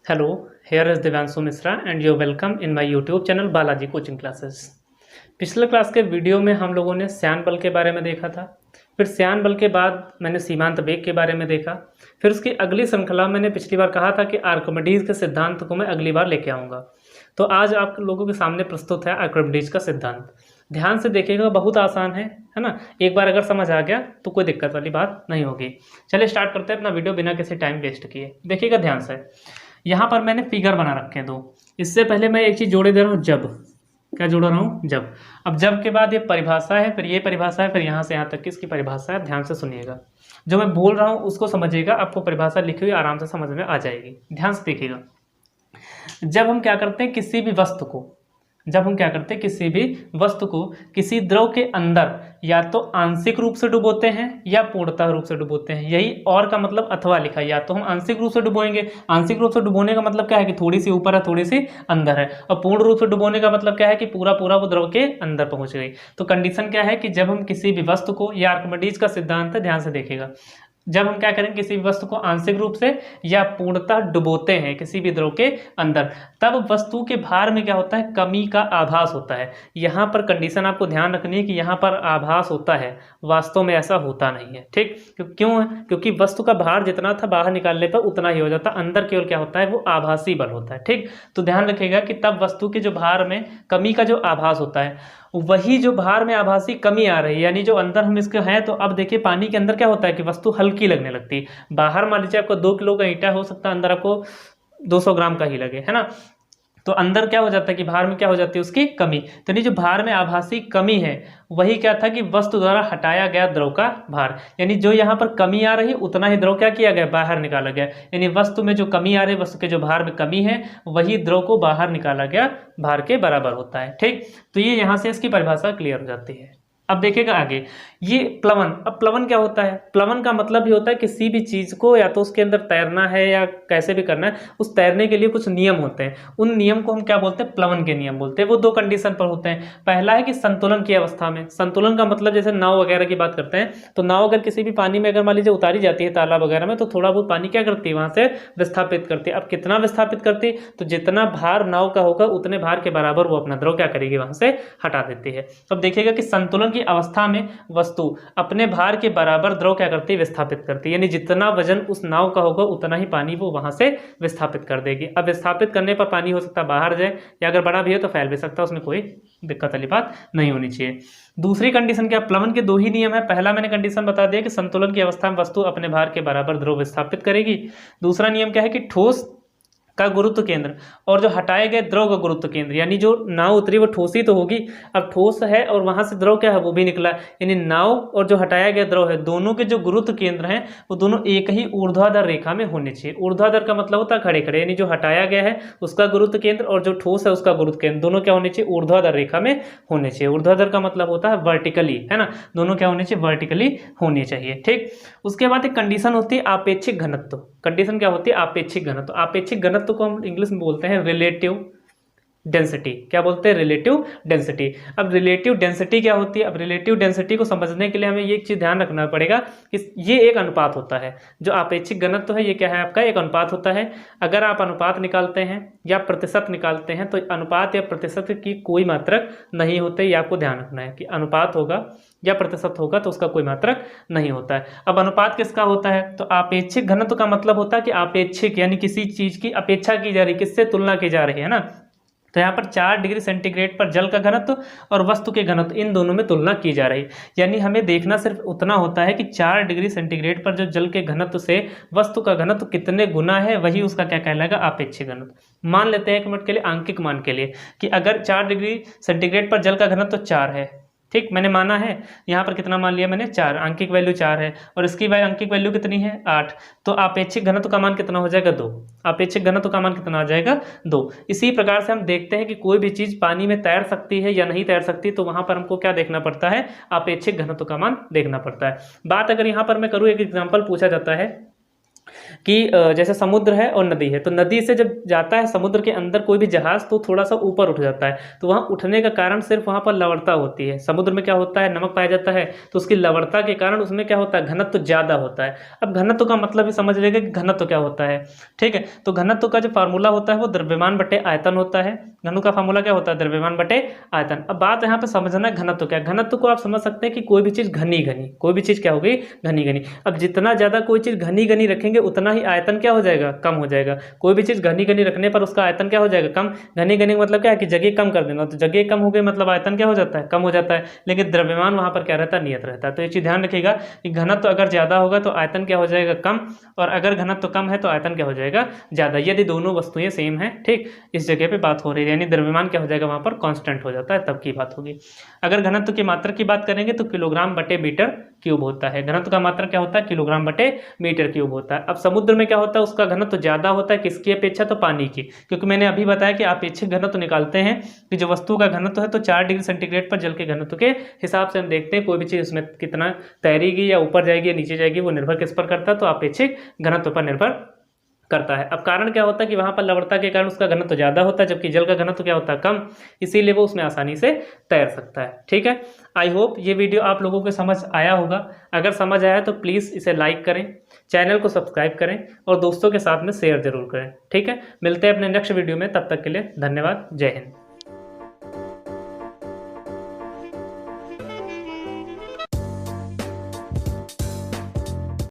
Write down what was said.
Hello, here is Devanshu Misra and you're welcome in my YouTube channel Balaji coaching classes. पिछले class के video में हम लोगों ने श्यान बल के बारे में देखा था। फिर श्यान बल के बाद मैंने सीमांत वेग के बारे में देखा। फिर उसकी अगली श्रृंखला मैंने पिछली बार कहा था कि आर्किमिडीज के सिद्धांत को मैं अगली बार लेके आऊँगा। तो आज आप लोगों के सामने प्रस्तुत है आर्किमिडीज का सिद्धांत। ध्यान से देखिएगा, बहुत आसान है ना। एक बार अगर समझ आ गया तो कोई दिक्कत वाली बात नहीं होगी। चलिए स्टार्ट करते हैं अपना वीडियो बिना किसी टाइम वेस्ट किए। देखिएगा ध्यान से, यहाँ पर मैंने फिगर बना रखे हैं दो। इससे पहले मैं एक चीज़ जोड़े दे रहा हूँ, जब। क्या जोड़ रहा हूँ? जब। अब जब के बाद ये परिभाषा है, फिर ये परिभाषा है, फिर यहाँ से यहाँ तक की इसकी परिभाषा है। ध्यान से सुनिएगा, जो मैं बोल रहा हूँ उसको समझिएगा, आपको परिभाषा लिखी हुई आराम से समझ में आ जाएगी। ध्यान से देखिएगा, जब हम क्या करते हैं किसी भी वस्तु को, किसी द्रव के अंदर या तो आंशिक रूप से डुबोते हैं या पूर्णतः रूप से डुबोते हैं। यही और का मतलब अथवा लिखा है। या तो हम आंशिक रूप से डुबोएंगे, आंशिक रूप से डुबोने का मतलब क्या है कि थोड़ी सी ऊपर है थोड़ी सी अंदर है, और पूर्ण रूप से डुबोने का मतलब क्या है कि पूरा पूरा वो द्रव के अंदर पहुंच गई। तो कंडीशन क्या है कि जब हम किसी भी वस्तु को, या आर्किमिडीज का सिद्धांत है, ध्यान से देखिएगा, जब हम क्या करें किसी भी वस्तु को आंशिक रूप से या पूर्णतः डुबोते हैं किसी भी द्रव के अंदर, तब वस्तु के भार में क्या होता है, कमी का आभास होता है। यहाँ पर कंडीशन आपको ध्यान रखनी है कि यहाँ पर आभास होता है, वास्तव में ऐसा होता नहीं है। ठीक, क्यों है? क्योंकि वस्तु का भार जितना था बाहर निकालने पर उतना ही हो जाता, अंदर केवल क्या होता है, वो आभासी बल होता है। ठीक, तो ध्यान रखिएगा कि तब वस्तु के जो भार में कमी का जो आभास होता है, वही जो भार में आभासी कमी आ रही है, यानी जो अंदर हम इसके हैं। तो अब देखिए पानी के अंदर क्या होता है कि वस्तु हल्की लगने लगती है। बाहर मान लीजिए आपको 2 किलो का ईंटा हो सकता है, अंदर आपको 200 ग्राम का ही लगे, है ना। तो अंदर क्या हो जाता है कि भार में क्या हो जाती है, उसकी कमी। तो नहीं, जो भार में आभासी कमी है वही क्या था कि वस्तु द्वारा हटाया गया द्रव का भार, यानी जो यहाँ पर कमी आ रही उतना ही द्रव क्या किया गया, बाहर निकाला गया। यानी वस्तु में जो कमी आ रही, वस्तु के जो भार में कमी है, वही द्रव को बाहर निकाला गया भार के बराबर होता है। ठीक, तो ये यहाँ से इसकी परिभाषा क्लियर हो जाती है। अब देखिएगा आगे, ये प्लवन। अब प्लवन क्या होता है? प्लवन का मतलब ये होता है किसी भी चीज को या तो उसके अंदर तैरना है या कैसे भी करना है, उस तैरने के लिए कुछ नियम होते हैं। उन नियम को हम क्या बोलते हैं, प्लवन के नियम बोलते हैं। वो 2 कंडीशन पर होते हैं। पहला है कि संतुलन की अवस्था में। संतुलन का मतलब जैसे नाव वगैरह की बात करते हैं, तो नाव अगर किसी भी पानी में अगर मान लीजिए उतारी जाती है तालाब वगैरह में, तो थोड़ा बहुत पानी क्या करती है, वहां से विस्थापित करती है। अब कितना विस्थापित करती है, तो जितना भार नाव का होगा उतने भार के बराबर वो अपना द्रव क्या करेगी, वहां से हटा देती है। अब देखिएगा कि संतुलन की अवस्था में वस्तु अपने भार के बराबर द्रव क्या करती है, विस्थापित करती है। यानी जितना वजन उस नाव का होगा उतना ही पानी वो वहां से विस्थापित कर देगी। अब विस्थापित करने पर पानी हो सकता है बाहर जाए, या अगर बड़ा भी हो तो फैल भी सकता है, उसमें कोई दिक्कत वाली बात नहीं होनी चाहिए। दूसरी कंडीशन क्या, प्लवन के 2 ही नियम है। पहला मैंने कंडीशन बता दिया कि संतुलन की अवस्था में वस्तु अपने भार के बराबर द्रव विस्थापित करेगी। दूसरा नियम क्या है कि ठोस का गुरुत्व केंद्र और जो हटाए गए द्रव का गुरुत्व केंद्र, यानी जो नाव उतरी वो ठोस ही तो होगी। अब ठोस है और वहां से द्रव क्या है, वो भी निकला, यानी नाव और जो हटाया गया द्रव है, दोनों के जो गुरुत्व केंद्र हैं वो दोनों एक ही ऊर्ध्वाधर रेखा में होने चाहिए। ऊर्ध्वाधर का मतलब होता है खड़े खड़े, यानी जो हटाया गया है उसका गुरुत्व केंद्र और जो ठोस है उसका गुरुत्व केंद्र दोनों क्या होने चाहिए, ऊर्ध्वाधर रेखा में होने चाहिए। ऊर्ध्वाधर का मतलब होता है वर्टिकली, है ना। दोनों क्या होने चाहिए, वर्टिकली होने चाहिए। ठीक, उसके बाद एक कंडीशन होती है आपेक्षिक घनत्व। कंडीशन क्या होती है, आपेक्षिक घनत्व। आपेक्षिक घनत्व को हम इंग्लिश में बोलते हैं रिलेटिव डेंसिटी। क्या बोलते हैं, रिलेटिव डेंसिटी। अब रिलेटिव डेंसिटी क्या होती है? अब रिलेटिव डेंसिटी को समझने के लिए हमें ये एक चीज ध्यान रखना पड़ेगा कि ये एक अनुपात होता है। जो आपेक्षिक घनत्व है ये क्या है आपका, एक अनुपात होता है। अगर आप अनुपात निकालते हैं या प्रतिशत निकालते हैं तो अनुपात या प्रतिशत की कोई मात्रक नहीं होते। ये आपको ध्यान रखना है कि अनुपात होगा या प्रतिशत होगा तो उसका कोई मात्रक नहीं होता है। अब अनुपात किसका होता है, तो आपेक्षिक घनत्व का मतलब होता है कि आपेक्षिक यानी किसी चीज की अपेक्षा की जा रही, किससे तुलना की जा रही है ना। तो यहाँ पर 4 डिग्री सेंटीग्रेड पर जल का घनत्व और वस्तु के घनत्व, इन दोनों में तुलना की जा रही। यानी हमें देखना सिर्फ उतना होता है कि 4 डिग्री सेंटीग्रेड पर जो जल के घनत्व से वस्तु का घनत्व कितने गुना है, वही उसका क्या कहलाएगा, आपेक्षिक घनत्व। मान लेते हैं एक मिनट के लिए, आंकिक मान के लिए, कि अगर 4 डिग्री सेंटीग्रेड पर जल का घनत्व 4 है, ठीक, मैंने माना है यहाँ पर कितना मान लिया मैंने, 4, आंकिक वैल्यू 4 है, और इसकी आंकिक वैल्यू कितनी है, 8। तो आपेक्षिक घनत्व का मान कितना हो जाएगा, 2। आपेक्षिक घनत्व का मान कितना आ जाएगा, 2। इसी प्रकार से हम देखते हैं कि कोई भी चीज पानी में तैर सकती है या नहीं तैर सकती, तो वहां पर हमको क्या देखना पड़ता है, आपेक्षिक घनत्व का मान देखना पड़ता है। बात अगर यहाँ पर मैं करूँ, एक एग्जाम्पल पूछा जाता है कि जैसे समुद्र है और नदी है, तो नदी से जब जाता है समुद्र के अंदर कोई भी जहाज तो थोड़ा सा ऊपर उठ जाता है, तो वहाँ उठने का कारण सिर्फ वहाँ पर लवणता होती है। समुद्र में क्या होता है, नमक पाया जाता है, तो उसकी लवणता के कारण उसमें क्या होता है, घनत्व तो ज़्यादा होता है। अब घनत्व का मतलब भी समझ लेगा कि घनत्व क्या होता है। ठीक है, तो घनत्व का जो फार्मूला होता है वो द्रव्यमान बटे आयतन होता है। घनत्व का फार्मूला क्या होता है, द्रव्यमान बटे आयतन। अब बात यहाँ पे समझना है घनत्व क्या है। घनत्व को आप समझ सकते हैं कि कोई भी चीज़ घनी घनी, कोई भी चीज़ क्या होगी, घनी घनी। अब जितना ज़्यादा कोई चीज़ घनी घनी रखेंगे उतना ही आयतन क्या हो जाएगा, कम हो जाएगा। कोई भी चीज़ घनी घनी रखने पर उसका आयतन क्या हो जाएगा, कम। घनी घनी मतलब क्या है कि जगह कम कर देना, तो जगह कम हो गई मतलब आयतन क्या हो जाता है, कम हो जाता है। लेकिन द्रव्यमान वहाँ पर क्या रहता है, नियत रहता है। तो ये चीज़ ध्यान रखिएगा कि घनत्व अगर ज़्यादा होगा तो आयतन क्या हो जाएगा, कम, और अगर घनत्व कम है तो आयतन क्या हो जाएगा, ज़्यादा। यदि दोनों वस्तुएं सेम है, ठीक, इस जगह पे बात हो रही है, यानी द्रव्यमान क्या हो जाएगा वहाँ पर कांस्टेंट हो जाता है, तब की बात होगी। अगर घनत्व की मात्रा की बात करेंगे तो किलोग्राम बटे मीटर क्यूब होता है। घनत्व का मात्रा क्या होता है, किलोग्राम बटे मीटर क्यूब होता है। अब समुद्र में क्या होता है, उसका घनत्व ज़्यादा होता है, किसकी अपेक्षा, तो पानी की, क्योंकि मैंने अभी बताया कि अपेक्षित घनत्व निकालते हैं कि जो वस्तु का घनत्व है तो 4 डिग्री सेंटीग्रेड पर जल के घनत्व के हिसाब से हम देखते हैं कोई भी चीज़ उसमें कितना तैरेगी या ऊपर जाएगी या नीचे जाएगी, वो निर्भर किस पर करता है, तो अपेक्षित घनत्व पर निर्भर करता है। अब कारण क्या होता है कि वहाँ पर लवणता के कारण उसका घनत्व ज़्यादा होता है, जबकि जल का घनत्व क्या होता है, कम, इसीलिए वो उसमें आसानी से तैर सकता है। ठीक है, आई होप ये वीडियो आप लोगों को समझ आया होगा। अगर समझ आया तो प्लीज़ इसे लाइक करें, चैनल को सब्सक्राइब करें और दोस्तों के साथ में शेयर जरूर करें। ठीक है, मिलते हैं अपने नेक्स्ट वीडियो में, तब तक के लिए धन्यवाद, जय हिंद।